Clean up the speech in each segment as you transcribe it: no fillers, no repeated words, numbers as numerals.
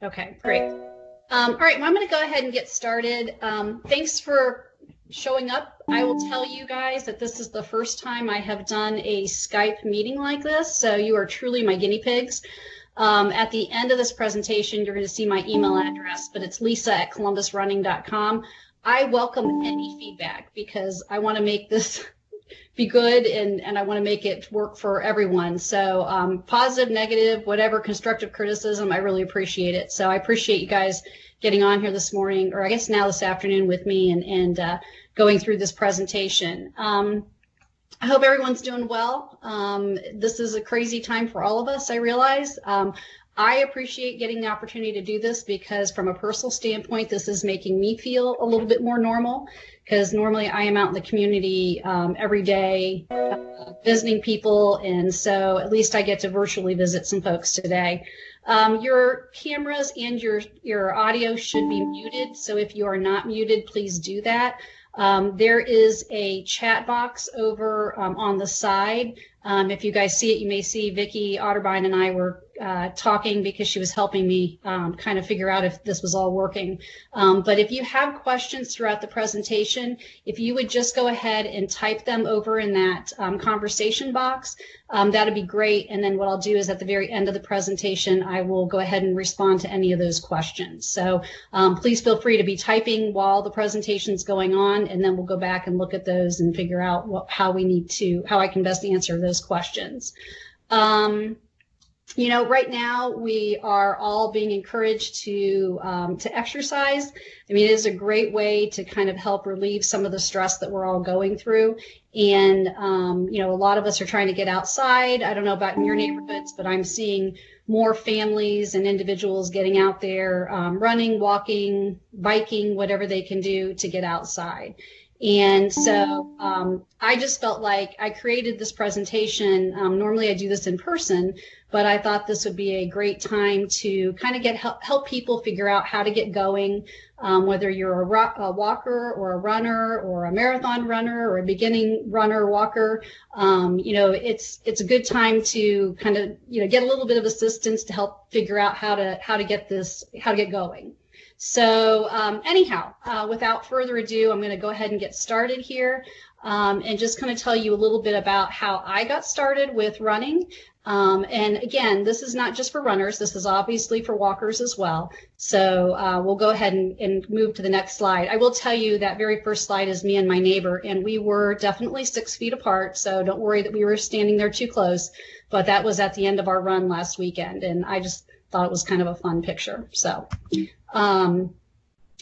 Okay, great. All right, well, I'm going to go ahead and get started. Thanks for showing up. I will tell you guys that this is the first time I have done a Skype meeting like this, so you are truly my guinea pigs. At the end of this presentation, you're going to see my email address, but it's lisa@columbusrunning.com. I welcome any feedback because I want to make this be good and I want to make it work for everyone. So positive, negative, whatever, constructive criticism, I really appreciate it. So I appreciate you guys getting on here this morning, or I guess now this afternoon with me and going through this presentation. I hope everyone's doing well. This is a crazy time for all of us, I realize. I appreciate getting the opportunity to do this because from a personal standpoint, this is making me feel a little bit more normal because normally I am out in the community every day visiting people, and so at least I get to virtually visit some folks today. Your cameras and your audio should be muted, so if you are not muted, please do that. There is a chat box over on the side. If you guys see it, you may see Vicki Otterbein and I were talking because she was helping me kind of figure out if this was all working. But if you have questions throughout the presentation, if you would just go ahead and type them over in that conversation box, that'd be great. And then what I'll do is at the very end of the presentation, I will go ahead and respond to any of those questions. So please feel free to be typing while the presentation's going on, and then we'll go back and look at those and figure out how I can best answer those questions. You know, right now we are all being encouraged to exercise. I mean, it is a great way to kind of help relieve some of the stress that we're all going through. And, you know, a lot of us are trying to get outside. I don't know about in your neighborhoods, but I'm seeing more families and individuals getting out there, running, walking, biking, whatever they can do to get outside. And so I just felt like I created this presentation. Normally I do this in person, but I thought this would be a great time to kind of help people figure out how to get going, whether you're a walker or a runner or a marathon runner or a beginning runner walker. You know, it's a good time to kind of, you know, get a little bit of assistance to help figure out how to get going. So anyhow, without further ado, I'm going to go ahead and get started here and just kind of tell you a little bit about how I got started with running. And again, this is not just for runners. This is obviously for walkers as well. So we'll go ahead and move to the next slide. I will tell you that very first slide is me and my neighbor, and we were definitely 6 feet apart. So don't worry that we were standing there too close. But that was at the end of our run last weekend, and I just thought it was kind of a fun picture. So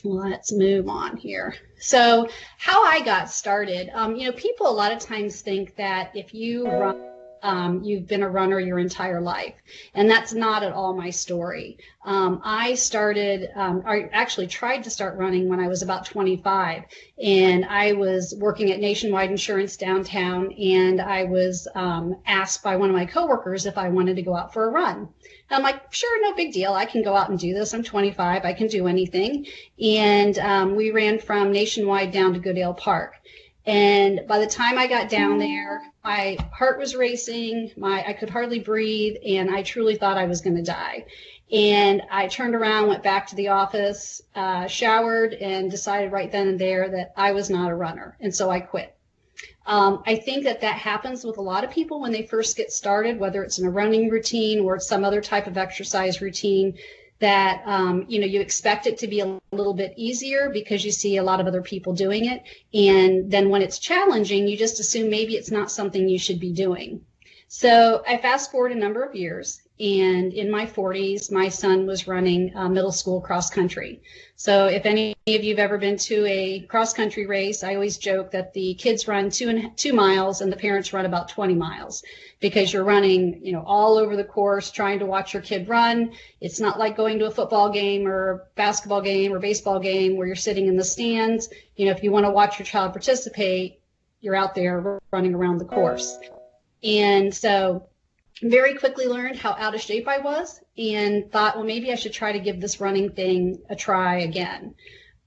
let's move on here. So how I got started, you know, people a lot of times think that if you run, you've been a runner your entire life, and that's not at all my story. I actually tried to start running when I was about 25, and I was working at Nationwide Insurance downtown, and I was asked by one of my coworkers if I wanted to go out for a run. And I'm like, sure, no big deal. I can go out and do this. I'm 25. I can do anything. And we ran from Nationwide down to Goodale Park. And by the time I got down there, my heart was racing, I could hardly breathe, and I truly thought I was going to die. And I turned around, went back to the office, showered, and decided right then and there that I was not a runner. And so I quit. I think that happens with a lot of people when they first get started, whether it's in a running routine or it's some other type of exercise routine, that you know, you expect it to be a little bit easier because you see a lot of other people doing it, and then when it's challenging, you just assume maybe it's not something you should be doing. So I fast forward a number of years, and in my 40s, my son was running middle school cross country. So if any of you have ever been to a cross country race, I always joke that the kids run 2 miles and the parents run about 20 miles because you're running, you know, all over the course trying to watch your kid run. It's not like going to a football game or basketball game or baseball game where you're sitting in the stands. You know, if you want to watch your child participate, you're out there running around the course. And so very quickly learned how out of shape I was and thought, well, maybe I should try to give this running thing a try again.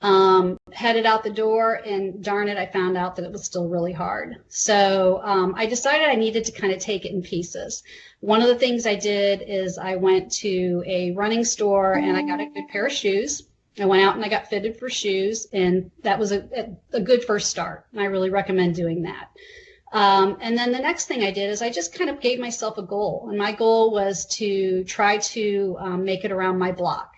Headed out the door, and darn it, I found out that it was still really hard. So I decided I needed to kind of take it in pieces. One of the things I did is I went to a running store and I got a good pair of shoes. I went out and I got fitted for shoes, and that was a good first start. And I really recommend doing that. And then the next thing I did is I just kind of gave myself a goal. And my goal was to try to make it around my block.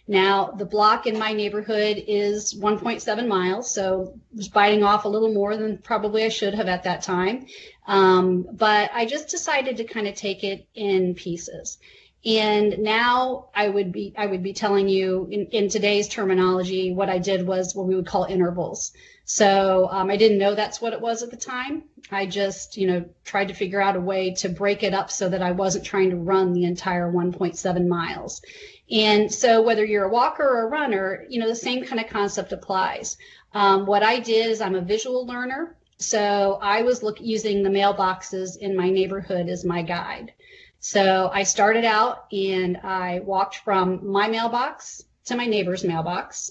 Now, the block in my neighborhood is 1.7 miles, so I was biting off a little more than probably I should have at that time. But I just decided to kind of take it in pieces. And now I would be telling you in today's terminology, what I did was what we would call intervals. So I didn't know that's what it was at the time. I just, tried to figure out a way to break it up so that I wasn't trying to run the entire 1.7 miles. And so whether you're a walker or a runner, the same kind of concept applies. What I did is I'm a visual learner. So I was using the mailboxes in my neighborhood as my guide. So I started out and I walked from my mailbox to my neighbor's mailbox.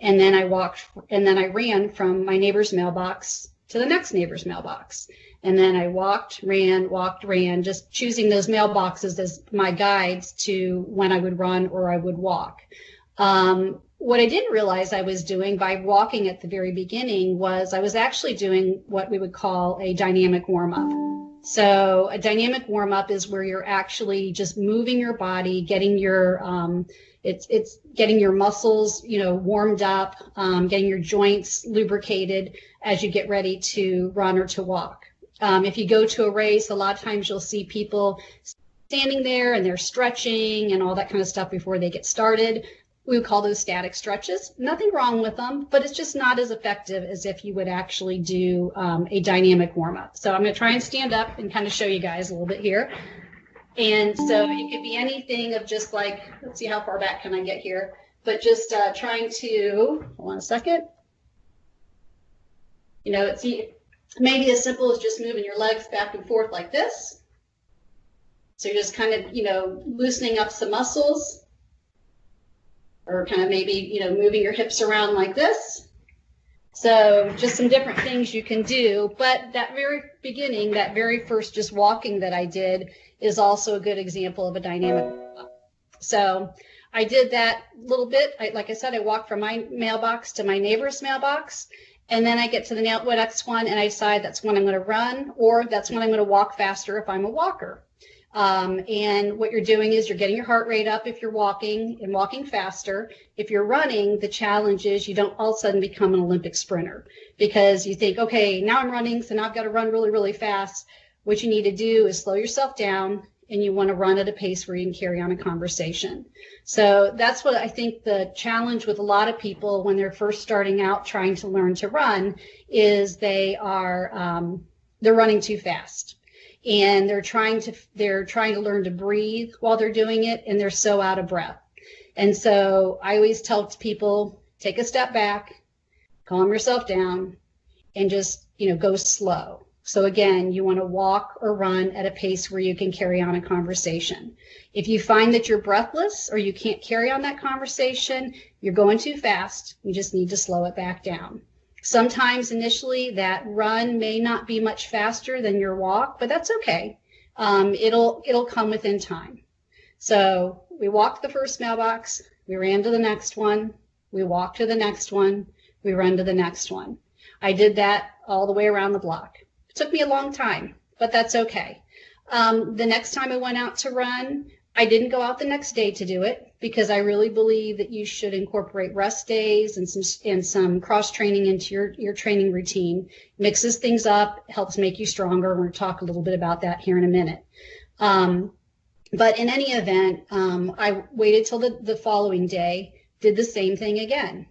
And then I ran from my neighbor's mailbox to the next neighbor's mailbox. And then I walked, ran, just choosing those mailboxes as my guides to when I would run or I would walk. What I didn't realize I was doing by walking at the very beginning was I was actually doing what we would call a dynamic warm-up. So a dynamic warm-up is where you're actually just moving your body, getting your it's getting your muscles, warmed up, getting your joints lubricated as you get ready to run or to walk. If you go to a race, a lot of times you'll see people standing there and they're stretching and all that kind of stuff before they get started. We would call those static stretches. Nothing wrong with them, but it's just not as effective as if you would actually do a dynamic warm-up. So I'm going to try and stand up and kind of show you guys a little bit here. And so it could be anything of just like, let's see how far back can I get here, but just trying to, hold on a second. It's maybe as simple as just moving your legs back and forth like this. So you're just kind of, loosening up some muscles, or kind of maybe, moving your hips around like this. So just some different things you can do. But that very beginning, that very first just walking that I did is also a good example of a dynamic warm-up. So I did that little bit. Like I said, I walked from my mailbox to my neighbor's mailbox. And then I get to the next one and I decide that's when I'm going to run, or that's when I'm going to walk faster if I'm a walker. And what you're doing is you're getting your heart rate up if you're walking and walking faster. If you're running, the challenge is you don't all of a sudden become an Olympic sprinter, because you think, okay, now I'm running, so now I've got to run really, really fast. What you need to do is slow yourself down, and you want to run at a pace where you can carry on a conversation. So that's what I think the challenge with a lot of people when they're first starting out trying to learn to run is they're running too fast. And they're trying to learn to breathe while they're doing it, and they're so out of breath. And so I always tell people, take a step back, calm yourself down, and just, go slow. So again, you want to walk or run at a pace where you can carry on a conversation. If you find that you're breathless or you can't carry on that conversation, you're going too fast, you just need to slow it back down. Sometimes initially that run may not be much faster than your walk, but that's okay. It'll come within time. So we walked the first mailbox, we ran to the next one, we walked to the next one, we run to the next one. I did that all the way around the block. It took me a long time, but that's okay. The next time I went out to run, I didn't go out the next day to do it, because I really believe that you should incorporate rest days and some cross training into your training routine. Mixes things up, helps make you stronger. We're going to talk a little bit about that here in a minute. But in any event, I waited till the following day, did the same thing again.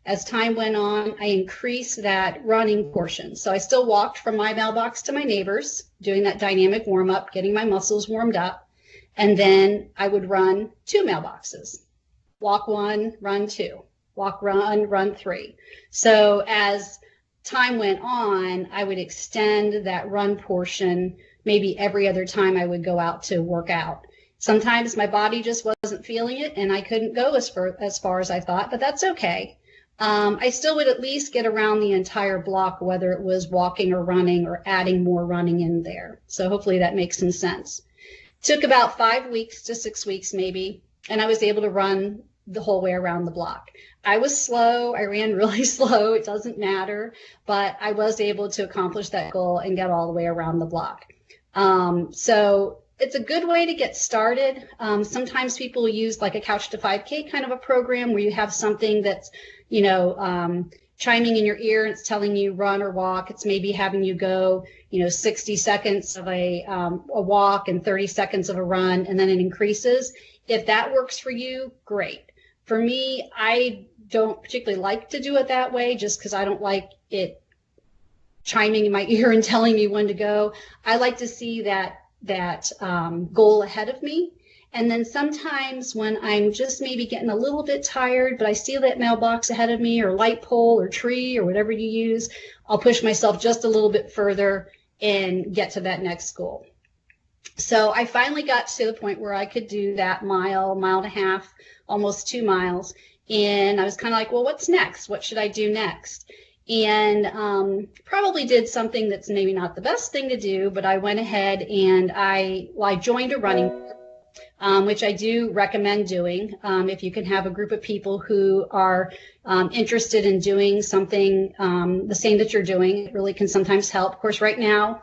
As time went on, I increased that running portion. So I still walked from my mailbox to my neighbor's, doing that dynamic warm up, getting my muscles warmed up. And then I would run 2 mailboxes. Walk 1, run 2. Walk, run 3. So as time went on, I would extend that run portion maybe every other time I would go out to work out. Sometimes my body just wasn't feeling it and I couldn't go as far as I thought, but that's okay. I still would at least get around the entire block, whether it was walking or running or adding more running in there. So hopefully that makes some sense. Took about 5 weeks to 6 weeks maybe, and I was able to run the whole way around the block. I was slow. I ran really slow. It doesn't matter, but I was able to accomplish that goal and get all the way around the block. So it's a good way to get started. Sometimes people use like a Couch to 5K kind of a program where you have something that's, chiming in your ear and it's telling you run or walk. It's maybe having you go, 60 seconds of a walk and 30 seconds of a run, and then it increases. If that works for you, great. For me, I don't particularly like to do it that way just because I don't like it chiming in my ear and telling me when to go. I like to see that goal ahead of me. And then sometimes when I'm just maybe getting a little bit tired, but I see that mailbox ahead of me or light pole or tree or whatever you use, I'll push myself just a little bit further and get to that next goal. So I finally got to the point where I could do that mile and a half, almost 2 miles. And I was kind of like, well, what's next? What should I do next? And probably did something that's maybe not the best thing to do, but I went ahead and I joined a running group, which I do recommend doing. If you can have a group of people who are interested in doing something the same that you're doing, it really can sometimes help. Of course, right now,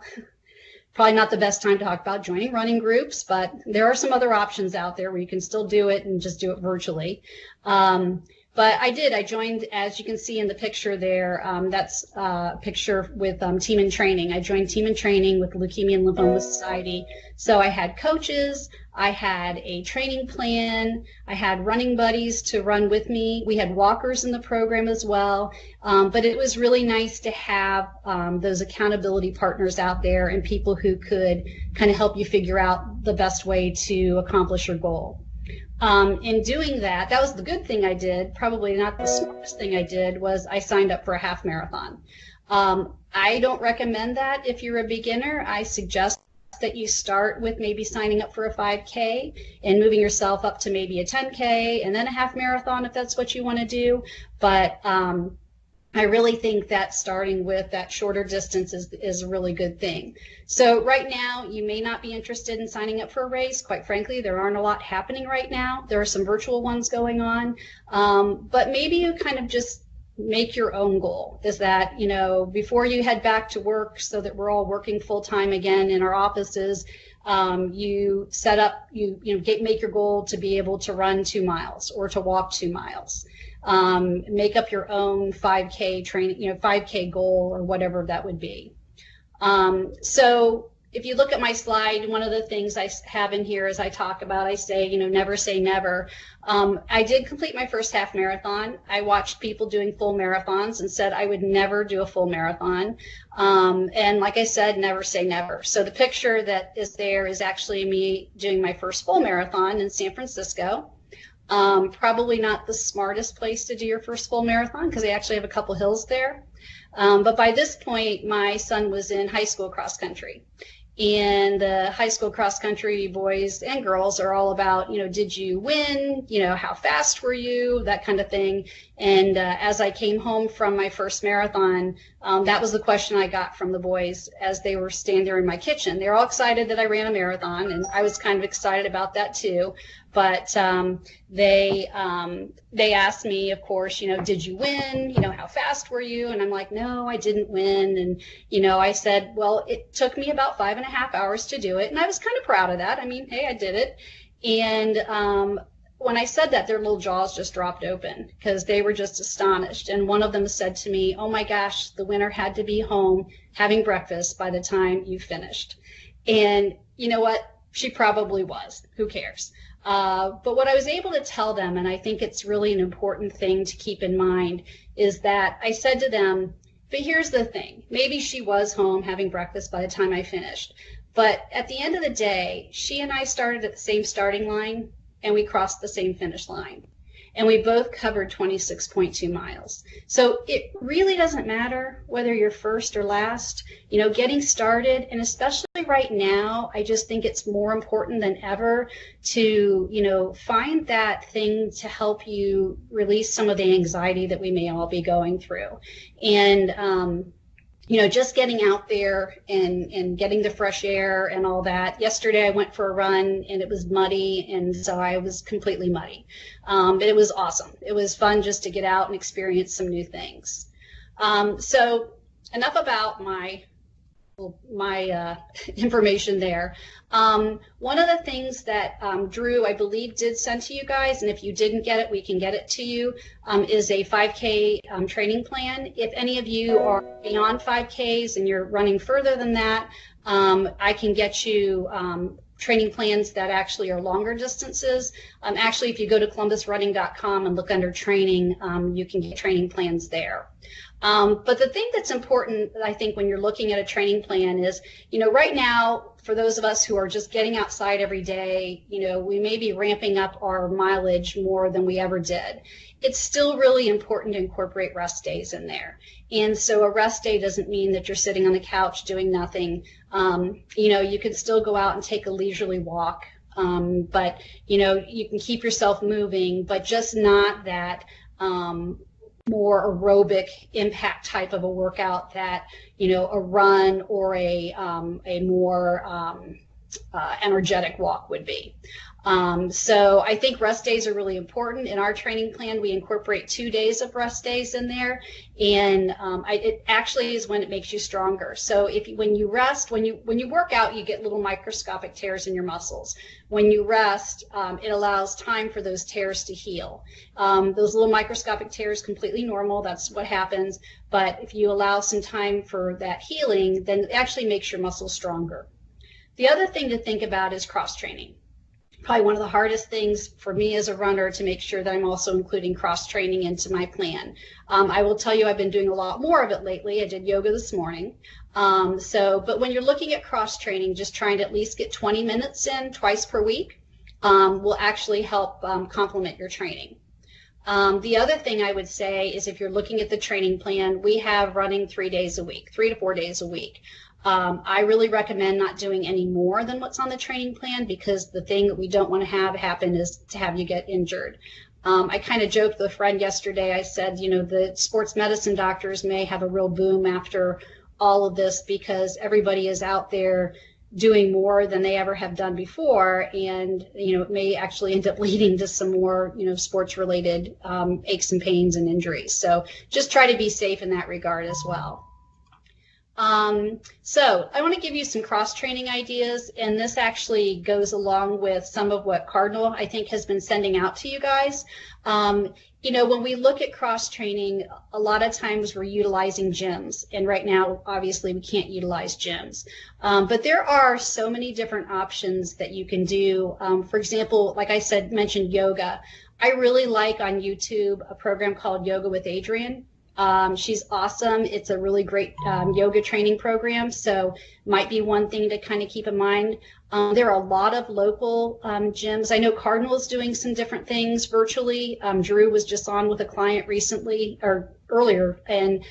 probably not the best time to talk about joining running groups, but there are some other options out there where you can still do it and just do it virtually. But I joined, as you can see in the picture there, that's a picture with Team in Training. I joined Team in Training with the Leukemia and Lymphoma Society. So I had coaches, I had a training plan, I had running buddies to run with me. We had walkers in the program as well. But it was really nice to have those accountability partners out there and people who could kind of help you figure out the best way to accomplish your goal. In doing that was the good thing I did. Probably not the smartest thing I did was I signed up for a half marathon. I don't recommend that if you're a beginner. I suggest that you start with maybe signing up for a 5K and moving yourself up to maybe a 10K and then a half marathon if that's what you want to do. But I really think that starting with that shorter distance is a really good thing. So right now, you may not be interested in signing up for a race. Quite frankly, there aren't a lot happening right now. There are some virtual ones going on. But maybe you kind of just make your own goal. Is that, before you head back to work so that we're all working full time again in our offices, you set up, make your goal to be able to run 2 miles or to walk 2 miles. Make up your own 5K training, 5K goal or whatever that would be. So if you look at my slide, one of the things I have in here as I talk about, I say, never say never. I did complete my first half marathon. I watched people doing full marathons and said I would never do a full marathon. And like I said, never say never. So the picture that is there is actually me doing my first full marathon in San Francisco. Probably not the smartest place to do your first full marathon because they actually have a couple hills there. But by this point, my son was in high school cross country. And the high school cross country boys and girls are all about, did you win? How fast were you? That kind of thing. And as I came home from my first marathon, that was the question I got from the boys as they were standing there in my kitchen. They were all excited that I ran a marathon, and I was kind of excited about that too. But they asked me, of course, did you win? How fast were you? And I'm like, no, I didn't win. And, I said, well, it took me about 5.5 hours to do it. And I was kind of proud of that. I mean, hey, I did it. And when I said that, their little jaws just dropped open because they were just astonished. And one of them said to me, oh my gosh, the winner had to be home having breakfast by the time you finished. And you know what? She probably was. Who cares? But what I was able to tell them, and I think it's really an important thing to keep in mind, is that I said to them, but here's the thing, maybe she was home having breakfast by the time I finished. But at the end of the day, she and I started at the same starting line and we crossed the same finish line. and we both covered 26.2 miles. So it really doesn't matter whether you're first or last, getting started, and especially right now, I just think it's more important than ever to, find that thing to help you release some of the anxiety that we may all be going through. And, just getting out there and getting the fresh air and all that. Yesterday I went for a run and it was muddy, and so I was completely muddy. But it was awesome. It was fun just to get out and experience some new things. So enough about my information there. One of the things that Drew, I believe, did send to you guys, and if you didn't get it, we can get it to you, is a 5K training plan. If any of you are beyond 5Ks and you're running further than that, I can get you training plans that actually are longer distances. Actually, if you go to columbusrunning.com and look under training, you can get training plans there. But the thing that's important, I think, when you're looking at a training plan is, right now, for those of us who are just getting outside every day, we may be ramping up our mileage more than we ever did. It's still really important to incorporate rest days in there. And so a rest day doesn't mean that you're sitting on the couch doing nothing. You can still go out and take a leisurely walk. But, you can keep yourself moving, but just not that more aerobic impact type of a workout that, a run or a more energetic walk would be. So I think rest days are really important. In our training plan, we incorporate 2 days of rest days in there, and it actually is when it makes you stronger. So when you rest, when you work out, you get little microscopic tears in your muscles. When you rest, it allows time for those tears to heal. Those little microscopic tears, completely normal. That's what happens. But if you allow some time for that healing, then it actually makes your muscles stronger. The other thing to think about is cross training. Probably one of the hardest things for me as a runner to make sure that I'm also including cross training into my plan. I will tell you, I've been doing a lot more of it lately. I did yoga this morning. But when you're looking at cross training, just trying to at least get 20 minutes in twice per week will actually help complement your training. The other thing I would say is if you're looking at the training plan, we have running 3 days a week, 3 to 4 days a week. I really recommend not doing any more than what's on the training plan, because the thing that we don't want to have happen is to have you get injured. I kind of joked with a friend yesterday. I said, the sports medicine doctors may have a real boom after all of this, because everybody is out there doing more than they ever have done before, and it may actually end up leading to some more sports related aches and pains and injuries. So just try to be safe in that regard as well. So I want to give you some cross-training ideas, and this actually goes along with some of what Cardinal, I think, has been sending out to you guys. When we look at cross-training, a lot of times we're utilizing gyms, and right now, obviously, we can't utilize gyms. But there are so many different options that you can do. For example, like I said, mentioned yoga. I really like on YouTube a program called Yoga with Adrienne. She's awesome. It's a really great yoga training program, so might be one thing to kind of keep in mind. There are a lot of local gyms. I know Cardinal is doing some different things virtually. Drew was just on with a client recently or earlier, and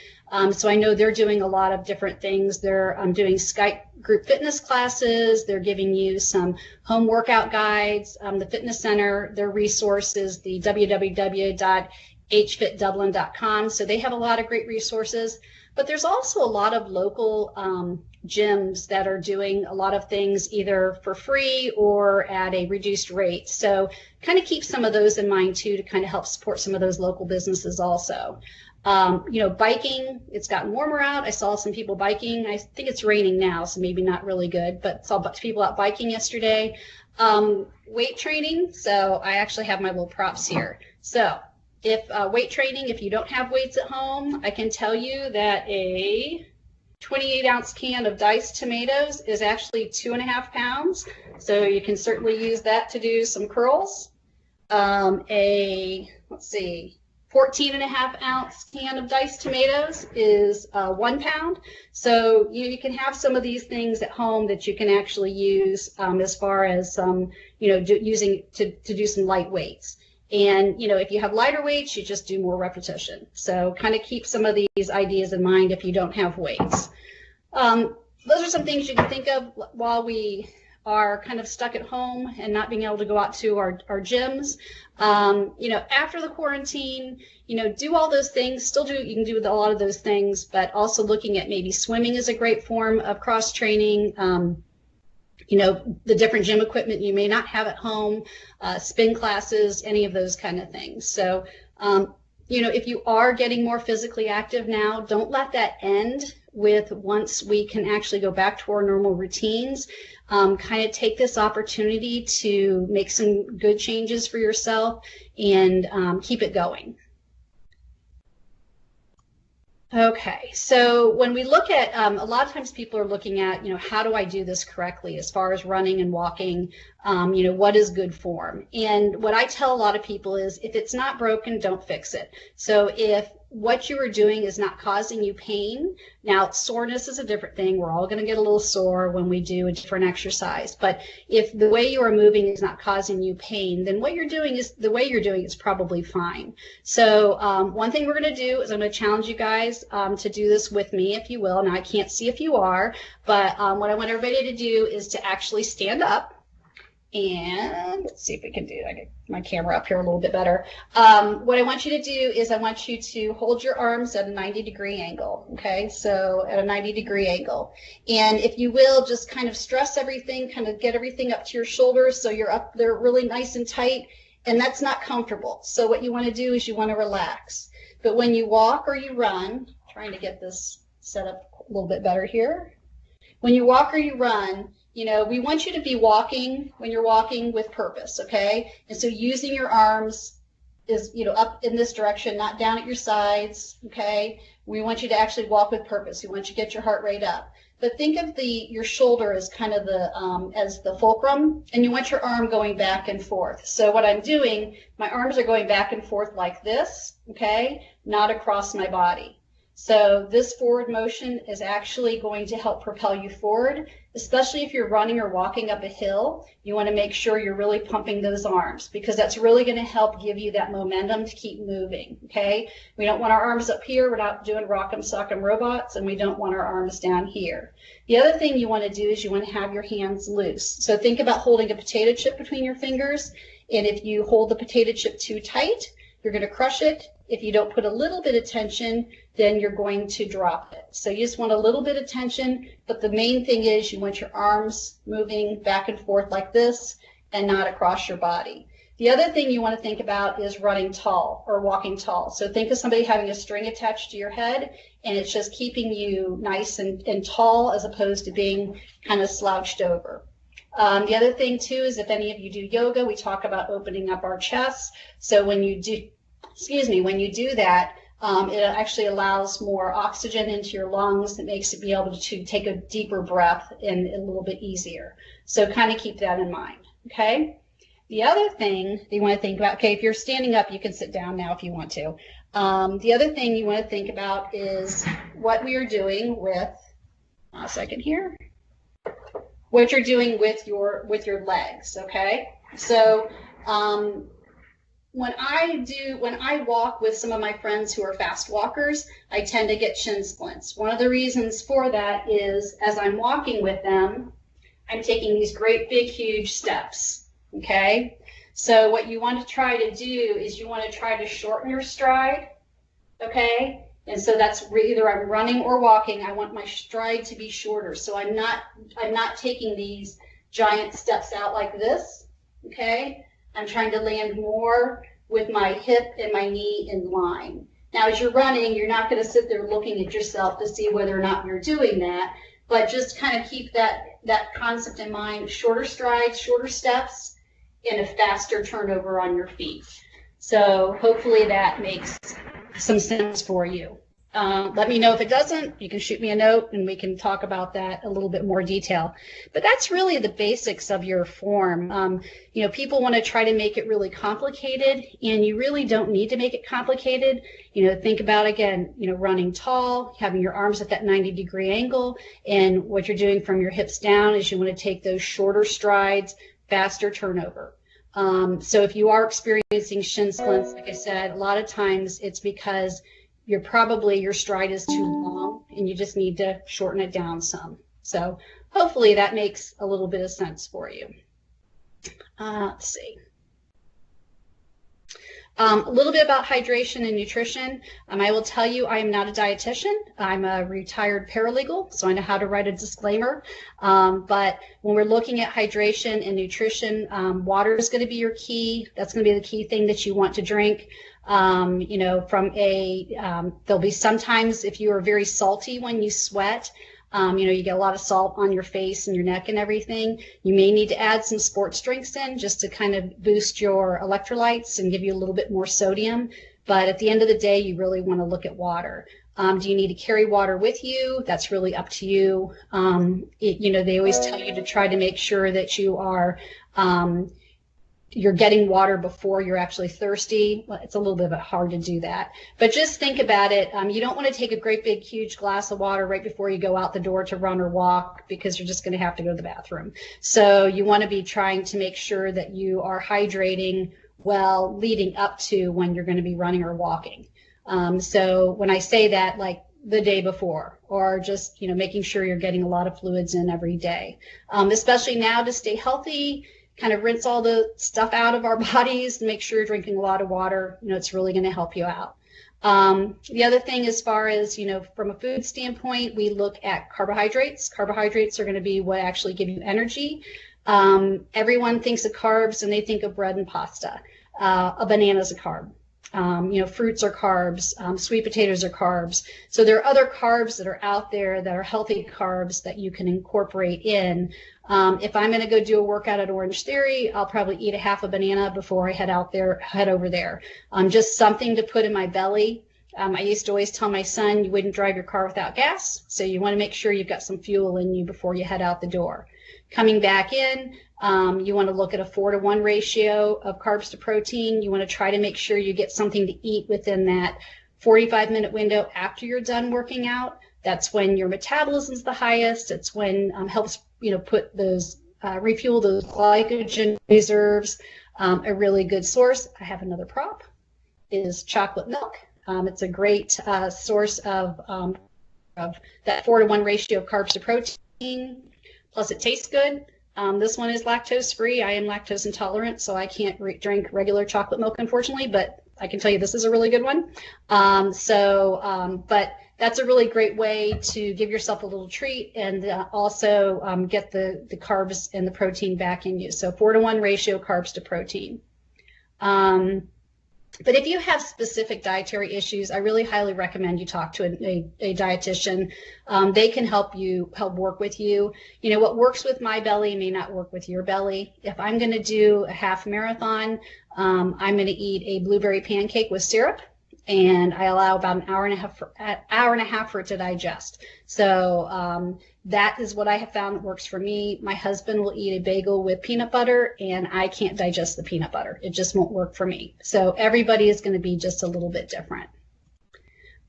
so I know they're doing a lot of different things. They're doing Skype group fitness classes. They're giving you some home workout guides. The fitness center, their resources, the www.hfitdublin.com. So they have a lot of great resources, but there's also a lot of local gyms that are doing a lot of things either for free or at a reduced rate. So kind of keep some of those in mind too, to kind of help support some of those local businesses also. Biking, it's gotten warmer out. I saw some people biking. I think it's raining now, so maybe not really good, but saw people out biking yesterday. Weight training, so I actually have my little props here. So if weight training, if you don't have weights at home, I can tell you that a 28-ounce can of diced tomatoes is actually 2.5 pounds. So you can certainly use that to do some curls. Let's see, 14.5-ounce can of diced tomatoes is 1 pound. So you can have some of these things at home that you can actually use as far as using to do some light weights. And, if you have lighter weights, you just do more repetition. So kind of keep some of these ideas in mind if you don't have weights. Those are some things you can think of while we are kind of stuck at home and not being able to go out to our gyms. After the quarantine, do all those things. You can do a lot of those things, but also looking at maybe swimming is a great form of cross training. The different gym equipment you may not have at home, spin classes, any of those kind of things. So, if you are getting more physically active now, don't let that end with once we can actually go back to our normal routines. Kind of take this opportunity to make some good changes for yourself and keep it going. Okay, so when we look at, a lot of times people are looking at, how do I do this correctly as far as running and walking, what is good form? And what I tell a lot of people is if it's not broken, don't fix it. So if what you are doing is not causing you pain, now soreness is a different thing. We're all going to get a little sore when we do a different exercise. But if the way you are moving is not causing you pain, then what you're doing is the way you're doing is probably fine. So one thing we're going to do is I'm going to challenge you guys to do this with me, if you will. Now I can't see if you are, but what I want everybody to do is to actually stand up. And let's see if we can do, I get my camera up here a little bit better. What I want you to do is I want you to hold your arms at a 90-degree angle, okay? So at a 90-degree angle. And if you will, just kind of stress everything, kind of get everything up to your shoulders so you're up there really nice and tight, and that's not comfortable. So what you want to do is you want to relax. But when you walk or you run, trying to get this set up a little bit better here. When you walk or you run, we want you to be walking when you're walking with purpose, okay? And so using your arms is, up in this direction, not down at your sides, okay? We want you to actually walk with purpose. We want you to get your heart rate up. But think of your shoulder as kind of as the fulcrum, and you want your arm going back and forth. So what I'm doing, my arms are going back and forth like this, okay? Not across my body. So this forward motion is actually going to help propel you forward, especially if you're running or walking up a hill. You want to make sure you're really pumping those arms because that's really going to help give you that momentum to keep moving, okay? We don't want our arms up here. We're not doing rock'em sock'em robots, and we don't want our arms down here. The other thing you want to do is you want to have your hands loose. So think about holding a potato chip between your fingers, and if you hold the potato chip too tight, you're going to crush it. If you don't put a little bit of tension, then you're going to drop it. So you just want a little bit of tension, but the main thing is you want your arms moving back and forth like this and not across your body. The other thing you want to think about is running tall or walking tall. So think of somebody having a string attached to your head, and it's just keeping you nice and tall as opposed to being kind of slouched over. The other thing too is if any of you do yoga, we talk about opening up our chest. So when you do that, it actually allows more oxygen into your lungs. It makes it be able to take a deeper breath and a little bit easier. So kind of keep that in mind, okay? The other thing that you want to think about, okay, if you're standing up, you can sit down now if you want to. The other thing you want to think about is what we are doing with, a second here, what you're doing with your legs, okay? So, when I walk with some of my friends who are fast walkers, I tend to get shin splints. One of the reasons for that is as I'm walking with them, I'm taking these great big huge steps, okay? So what you want to try to do is you want to try to shorten your stride, okay? And so that's either I'm running or walking. I want my stride to be shorter. So I'm not taking these giant steps out like this, okay? I'm trying to land more with my hip and my knee in line. Now, as you're running, you're not going to sit there looking at yourself to see whether or not you're doing that, but just kind of keep that concept in mind, shorter strides, shorter steps, and a faster turnover on your feet. So hopefully that makes some sense for you. Let me know if it doesn't. You can shoot me a note and we can talk about that a little bit more detail. But that's really the basics of your form. People want to try to make it really complicated, and you really don't need to make it complicated. Think about, again, running tall, having your arms at that 90-degree angle, and what you're doing from your hips down is you want to take those shorter strides, faster turnover. So if you are experiencing shin splints, like I said, a lot of times it's because your stride is too long and you just need to shorten it down some. So hopefully that makes a little bit of sense for you. Let's see. A little bit about hydration and nutrition. I will tell you I am not a dietitian. I'm a retired paralegal, so I know how to write a disclaimer. But when we're looking at hydration and nutrition, water is going to be your key. That's going to be the key thing that you want to drink. You know, there'll be sometimes if you are very salty when you sweat, you know, you get a lot of salt on your face and your neck and everything. You may need to add some sports drinks in just to kind of boost your electrolytes and give you a little bit more sodium. But at the end of the day, you really want to look at water. Do you need to carry water with you? That's really up to you. You know, they always tell you to try to make sure that you're getting water before you're actually thirsty. Well, it's a little bit hard to do that, but just think about it. You don't want to take a great big huge glass of water right before you go out the door to run or walk, because you're just going to have to go to the bathroom. So you want to be trying to make sure that you are hydrating well leading up to when you're going to be running or walking. So when I say that, like the day before, or just, you know, making sure you're getting a lot of fluids in every day, especially now to stay healthy. Kind of rinse all the stuff out of our bodies, make sure you're drinking a lot of water. You know, it's really going to help you out. The other thing, as far as, you know, from a food standpoint, we look at carbohydrates. Carbohydrates are going to be what actually give you energy. Everyone thinks of carbs and they think of bread and pasta. A banana is a carb. You know, fruits are carbs, sweet potatoes are carbs. So there are other carbs that are out there that are healthy carbs that you can incorporate in. If I'm going to go do a workout at Orange Theory, I'll probably eat a half a banana before I head over there. Just something to put in my belly. I used to always tell my son, you wouldn't drive your car without gas. So you want to make sure you've got some fuel in you before you head out the door. Coming back in, you want to look at a 4-to-1 ratio of carbs to protein. You want to try to make sure you get something to eat within that 45-minute window after you're done working out. That's when your metabolism is the highest. It's when helps, you know, put those refuel those glycogen reserves. A really good source, I have another prop, is chocolate milk. It's a great source of that 4-to-1 ratio of carbs to protein. Plus, it tastes good. This one is lactose free. I am lactose intolerant, so I can't drink regular chocolate milk, unfortunately, but I can tell you this is a really good one. But that's a really great way to give yourself a little treat and also get the carbs and the protein back in you. So 4-to-1 ratio carbs to protein. But if you have specific dietary issues, I really highly recommend you talk to a dietitian. They can help work with you. You know, what works with my belly may not work with your belly. If I'm going to do a half marathon, I'm going to eat a blueberry pancake with syrup, and I allow about an hour and a half for it to digest. So that is what I have found that works for me. My husband will eat a bagel with peanut butter, and I can't digest the peanut butter. It just won't work for me. So everybody is going to be just a little bit different.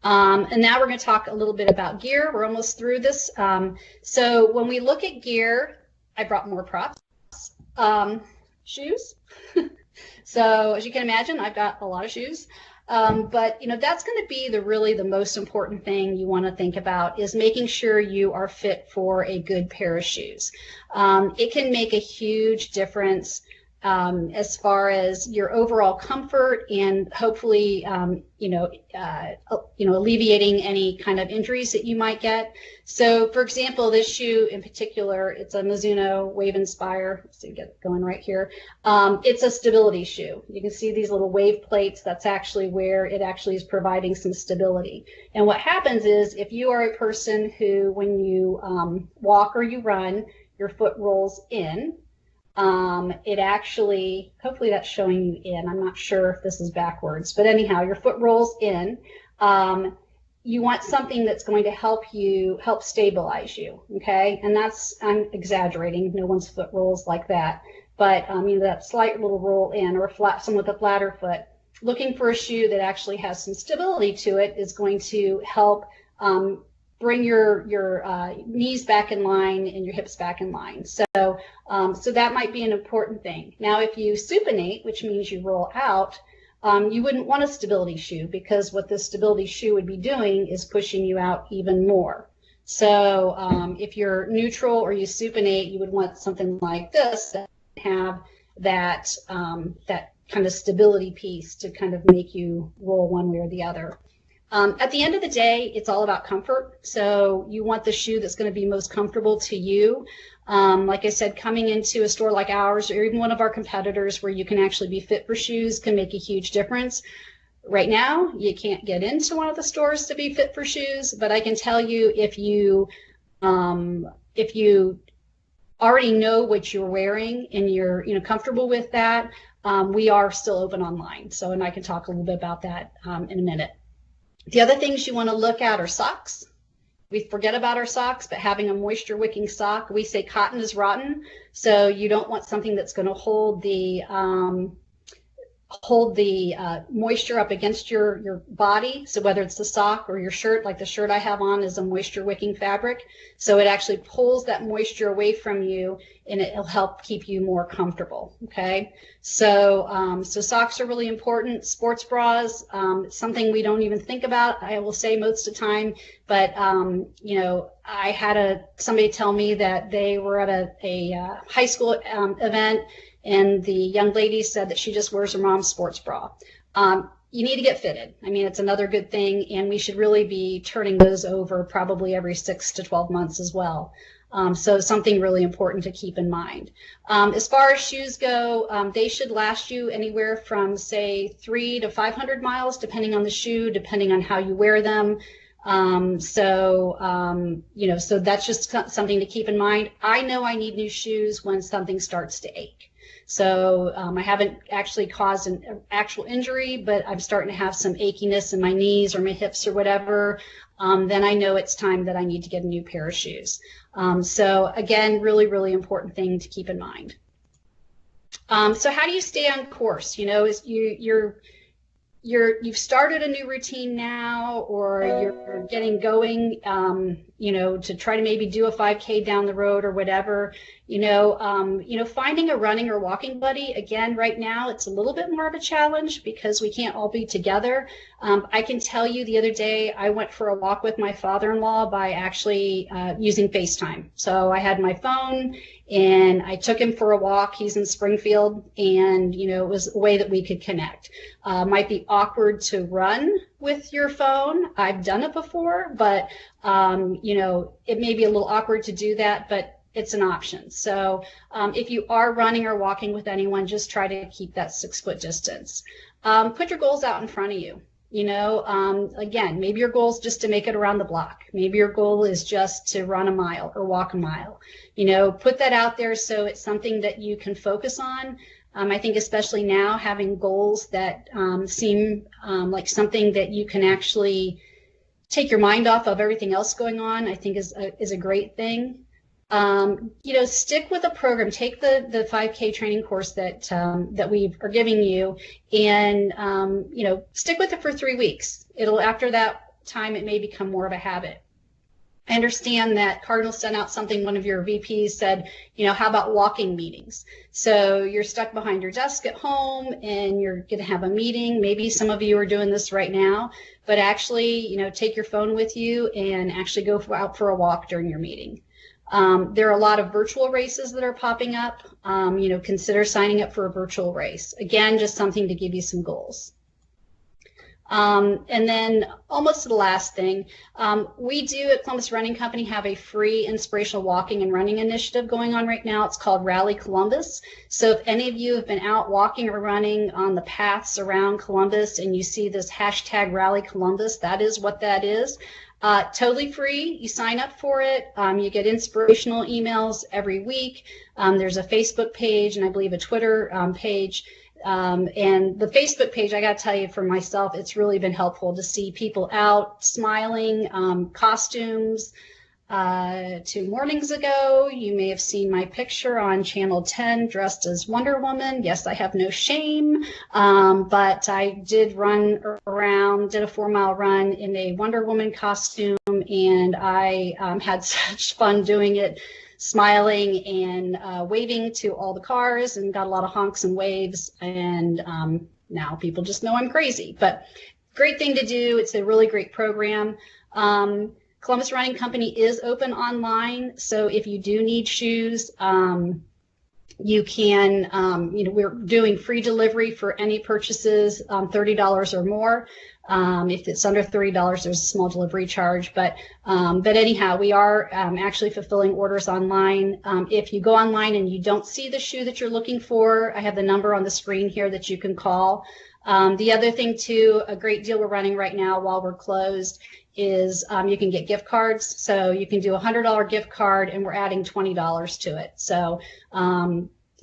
And now we're going to talk a little bit about gear. We're almost through this. So when we look at gear, I brought more props. Shoes. So as you can imagine, I've got a lot of shoes. But, you know, that's going to be really the most important thing you want to think about, is making sure you are fit for a good pair of shoes. It can make a huge difference as far as your overall comfort and hopefully, alleviating any kind of injuries that you might get. So, for example, this shoe in particular, it's a Mizuno Wave Inspire. Let's see, get it going right here. It's a stability shoe. You can see these little wave plates. That's actually where it actually is providing some stability. And what happens is, if you are a person who, when you walk or you run, your foot rolls in, it actually, hopefully that's showing you in. I'm not sure if this is backwards, but anyhow, your foot rolls in. You want something that's going to help stabilize you, okay? And that's, I'm exaggerating, no one's foot rolls like that, but that slight little roll in, or someone with a flatter foot. Looking for a shoe that actually has some stability to it is going to help bring your knees back in line and your hips back in line. So so that might be an important thing. Now, if you supinate, which means you roll out, you wouldn't want a stability shoe, because what the stability shoe would be doing is pushing you out even more. So if you're neutral or you supinate, you would want something like this that have that that kind of stability piece to kind of make you roll one way or the other. At the end of the day, it's all about comfort. So you want the shoe that's going to be most comfortable to you. Like I said, coming into a store like ours, or even one of our competitors where you can actually be fit for shoes, can make a huge difference. Right now, you can't get into one of the stores to be fit for shoes, but I can tell you, if you already know what you're wearing and you're comfortable with that, we are still open online. So, and I can talk a little bit about that in a minute. The other things you want to look at are socks. We forget about our socks, but having a moisture wicking sock, we say cotton is rotten. So you don't want something that's going to hold the moisture up against your body. So whether it's the sock or your shirt, like the shirt I have on is a moisture wicking fabric. So it actually pulls that moisture away from you, and it'll help keep you more comfortable. Okay. So, so socks are really important. Sports bras, something we don't even think about, I will say most of the time, but, I had somebody tell me that they were at a high school event, and the young lady said that she just wears her mom's sports bra. You need to get fitted. I mean, it's another good thing, and we should really be turning those over probably every 6 to 12 months as well. So something really important to keep in mind. As far as shoes go, they should last you anywhere from, say, 300 to 500 miles, depending on the shoe, depending on how you wear them. So that's just something to keep in mind. I know I need new shoes when something starts to ache. So I haven't actually caused an actual injury, but I'm starting to have some achiness in my knees or my hips or whatever. Then I know it's time that I need to get a new pair of shoes. So again, really, really important thing to keep in mind. So how do you stay on course? Is you've started a new routine now, or you're getting going, to try to maybe do a 5K down the road or whatever, finding a running or walking buddy. Again, right now, it's a little bit more of a challenge because we can't all be together. I can tell you, the other day, I went for a walk with my father-in-law by actually using FaceTime. So I had my phone and I took him for a walk. He's in Springfield, and, it was a way that we could connect. Might be awkward to run with your phone. I've done it before, but, it may be a little awkward to do that, but it's an option. So if you are running or walking with anyone, just try to keep that 6-foot distance. Put your goals out in front of you. Again, maybe your goal is just to make it around the block. Maybe your goal is just to run a mile or walk a mile. Put that out there so it's something that you can focus on. I think especially now, having goals that seem like something that you can actually take your mind off of everything else going on, I think is a great thing. Stick with a program. Take the 5K training course that we are giving you, and stick with it for 3 weeks. After that time, it may become more of a habit. I understand that Cardinal sent out something, one of your VPs said, how about walking meetings? So you're stuck behind your desk at home and you're going to have a meeting. Maybe some of you are doing this right now, but actually, take your phone with you and actually go out for a walk during your meeting. There are a lot of virtual races that are popping up. Consider signing up for a virtual race. Again, just something to give you some goals. And then almost the last thing, we do at Columbus Running Company have a free inspirational walking and running initiative going on right now. It's called Rally Columbus. So if any of you have been out walking or running on the paths around Columbus and you see this hashtag Rally Columbus, that is what that is. Totally free. You sign up for it. You get inspirational emails every week. There's a Facebook page and I believe a Twitter page. And the Facebook page, I got to tell you, for myself, it's really been helpful to see people out smiling, costumes. 2 mornings ago, you may have seen my picture on Channel 10 dressed as Wonder Woman. Yes, I have no shame, but I did run around, did a 4-mile run in a Wonder Woman costume. and I had such fun doing it, smiling and waving to all the cars, and got a lot of honks and waves, and now people just know I'm crazy. But great thing to do. It's a really great program. Columbus Running Company is open online, so if you do need shoes, you can, we're doing free delivery for any purchases $30 or more. If it's under $30, there's a small delivery charge. But anyhow, we are actually fulfilling orders online. If you go online and you don't see the shoe that you're looking for, I have the number on the screen here that you can call. The other thing too, a great deal we're running right now while we're closed is you can get gift cards. So you can do a $100 gift card, and we're adding $20 to it. So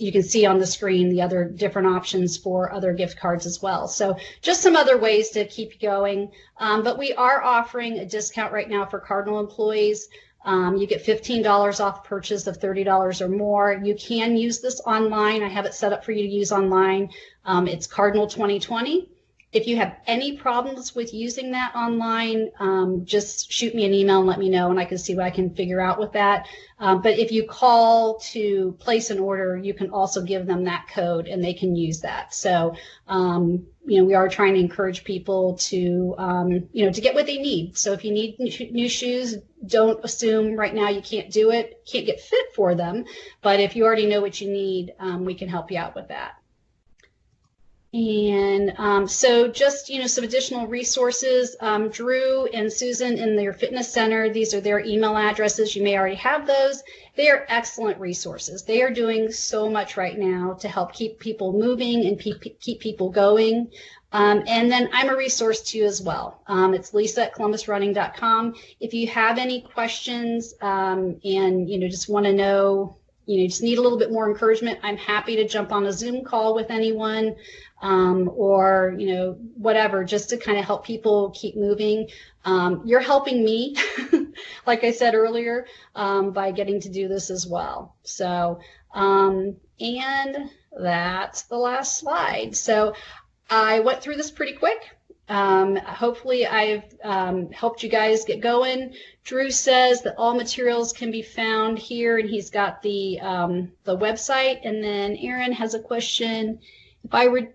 you can see on the screen the other different options for other gift cards as well. So just some other ways to keep going. But we are offering a discount right now for Cardinal employees. You get $15 off purchase of $30 or more. You can use this online. I have it set up for you to use online. It's Cardinal 2020. If you have any problems with using that online, just shoot me an email and let me know, and I can see what I can figure out with that. But if you call to place an order, you can also give them that code, and they can use that. So, we are trying to encourage people to, to get what they need. So if you need new shoes, don't assume right now you can't do it, can't get fit for them. But if you already know what you need, we can help you out with that. And so just, some additional resources, Drew and Susan in their fitness center, these are their email addresses. You may already have those. They are excellent resources. They are doing so much right now to help keep people moving and keep people going. And then I'm a resource to you as well. It's Lisa at columbusrunning.com. If you have any questions and, just want to know, just need a little bit more encouragement, I'm happy to jump on a Zoom call with anyone. Or, whatever, just to kind of help people keep moving. You're helping me, like I said earlier, by getting to do this as well. So, and that's the last slide. So I went through this pretty quick. Hopefully I've helped you guys get going. Drew says that all materials can be found here, and he's got the website. And then Aaron has a question. If I were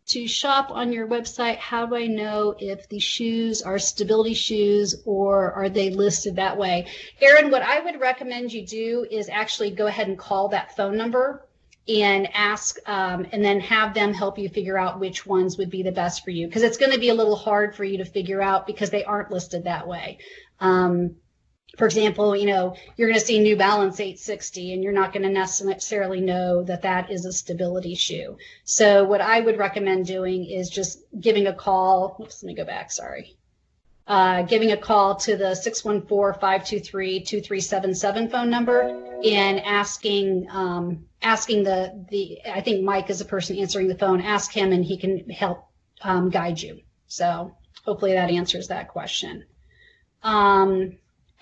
to shop on your website, how do I know if the shoes are stability shoes or are they listed that way? Aaron, what I would recommend you do is actually go ahead and call that phone number and ask, and then have them help you figure out which ones would be the best for you, because it's going to be a little hard for you to figure out because they aren't listed that way. For example, you're going to see New Balance 860, and you're not going to necessarily know that that is a stability shoe. So what I would recommend doing is just giving a call. Oops, let me go back. Sorry. Giving a call to the 614-523-2377 phone number and asking the I think Mike is the person answering the phone. Ask him, and he can help guide you. So hopefully that answers that question.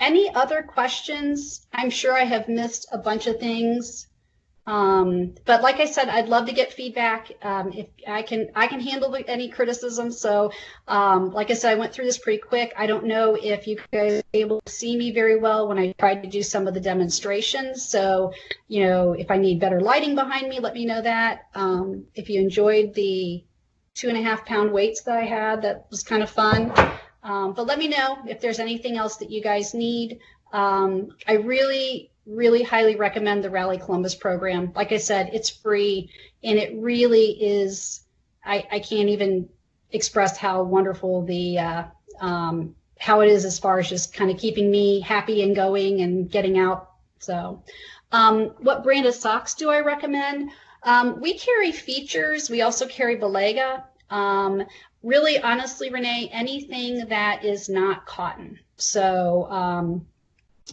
Any other questions? I'm sure I have missed a bunch of things. But like I said, I'd love to get feedback. If I can handle any criticism. So like I said, I went through this pretty quick. I don't know if you guys were able to see me very well when I tried to do some of the demonstrations. So, if I need better lighting behind me, let me know that. If you enjoyed the 2.5 pound weights that I had, that was kind of fun. But let me know if there's anything else that you guys need. I really highly recommend the Rally Columbus program. Like I said, it's free, and it really is, I can't even express how wonderful how it is as far as just kind of keeping me happy and going and getting out. So what brand of socks do I recommend? We carry Features. We also carry Belega. Really, honestly, Renee, anything that is not cotton. So,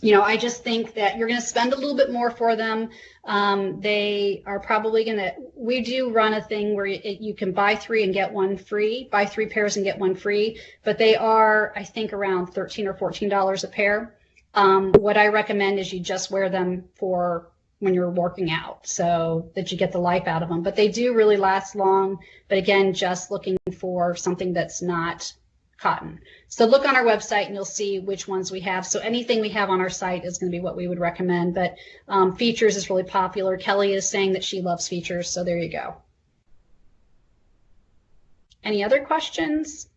I just think that you're going to spend a little bit more for them. They are probably going to, we do run a thing where you can buy 3 and get 1 free, buy 3 pairs and get 1 free, but they are, I think, around $13 or $14 a pair. What I recommend is you just wear them for when you're working out so that you get the life out of them. But they do really last long. But again, just looking for something that's not cotton. So look on our website and you'll see which ones we have. So anything we have on our site is going to be what we would recommend. But features is really popular. Kelly is saying that she loves features. So there you go. Any other questions?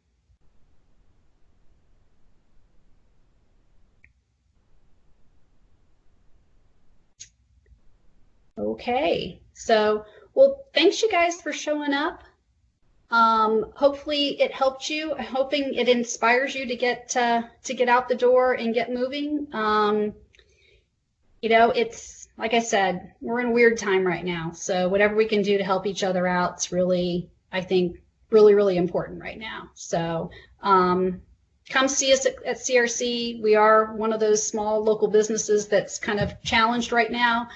Okay. So, well, thanks you guys for showing up. Hopefully it helped you. I'm hoping it inspires you to get out the door and get moving. You know, it's like I said, we're in a weird time right now. So whatever we can do to help each other out, it's really, I think, really, really important right now. So come see us at CRC. We are one of those small local businesses that's kind of challenged right now.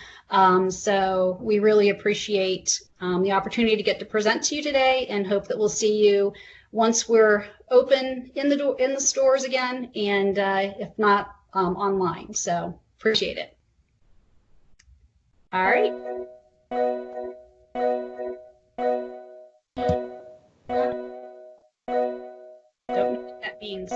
So we really appreciate the opportunity to get to present to you today, and hope that we'll see you once we're open in the stores again, and if not, online. So appreciate it. All right. Don't know what that means.